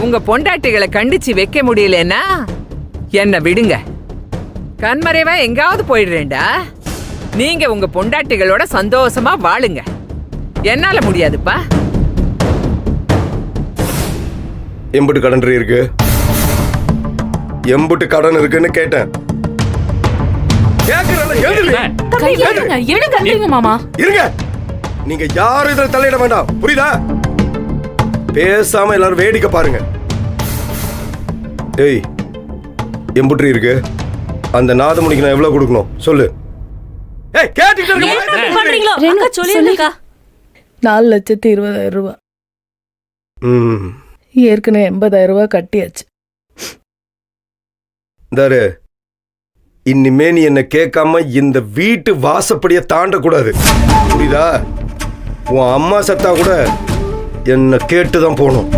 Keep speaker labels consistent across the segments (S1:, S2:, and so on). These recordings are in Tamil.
S1: உங்க பொண்டாட்டிகளை கண்டிச்சு வைக்க முடியலன்னா என்ன விடுங்க. கண்மறைவா எங்காவது போயிடுறேன்டா. நீங்க உங்க பொண்டாட்டிகளோட சந்தோஷமா வாழுங்க. என்னால முடியாதுப்பா.
S2: எம்புட்டு கடன் இருக்கு? எம்புட்டு கடன் இருக்குன்னு கேட்டேன்.
S3: மாமா
S2: இருங்க, நீங்க யாரும் இதுல தலையிட வேண்டாம், புரியுதா? பேசாம எல்லாரும் வேடிக்கை பாருங்க. ஏய், எம்புட்டு இருக்கு? அந்த நாதமுனிக்கு நான் எவ்வளவு கொடுக்கணும் சொல்லு. ஏய், கேட்டுக்கிட்டு இருக்க.
S4: 4,20,000 ரூபாய். ஏற்கனவே 80,000 ரூபாய் கட்டியாச்சு.
S2: தாரு, இனிமே நீ என்ன கேட்காம இந்த வீட்டு வாசப்படிய தாண்ட கூடாது, புரியுதா? உன் அம்மா சத்தா கூட என்ன கேட்டுதான் போகணும்.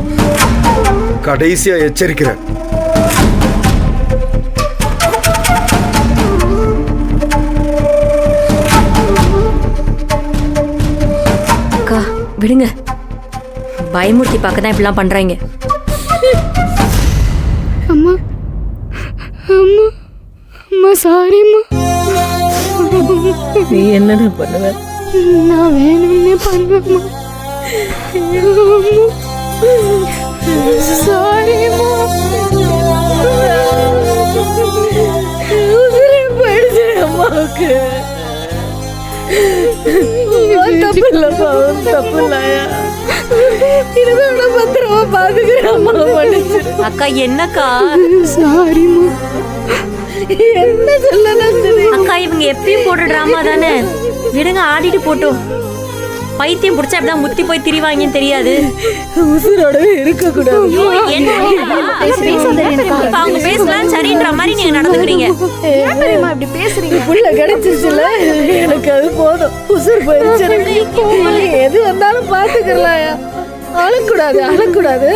S2: கடைசியா எச்சரிக்கிறேன்.
S5: அக்கா விடுங்க, பயமுறுத்தி பார்க்க தான் இப்படிலாம் பண்றாங்க.
S6: அம்மா அம்மா அம்மா சாரிம்மா.
S4: நீ என்னடா பண்ணுவ?
S6: நான் வேணும்னே பண்ணுவேம்மா. சாரிம்மா.
S4: போயிடுச்சு அம்மாவுக்கு. தப்பு இல்லப்பா, தப்பு இல்லையா? இதோட பத்திரமா பாத்துக்கிறேன் அம்மா, பண்ணிச்சு.
S5: அக்கா என்னக்கா?
S6: சாரிம்மா.
S4: என்ன சொல்லலாம் தெரியும்?
S5: அக்கா இவங்க எப்பயும் போடுற டிராமா தானே, விடுங்க ஆடிட்டு போட்டோம். பைத்தியம் பிடிச்சா அப்படிதான் முத்தி போய் திரிவாங்கன்னு தெரியாது.
S4: உசுரோடவே இருக்க கூடாது.
S5: அவங்க பேசலாம் சரின்ற மாதிரி நீங்க நடந்துக்கிறீங்க.
S6: இப்படி பேசுறீங்க?
S4: புள்ள கிடைச்சிச்சுல, எனக்கு அது போதும். உசுர் போயிருச்சு. எது வந்தாலும் பாத்துக்கலாம். அழக்கூடாது, அழக்கூடாது.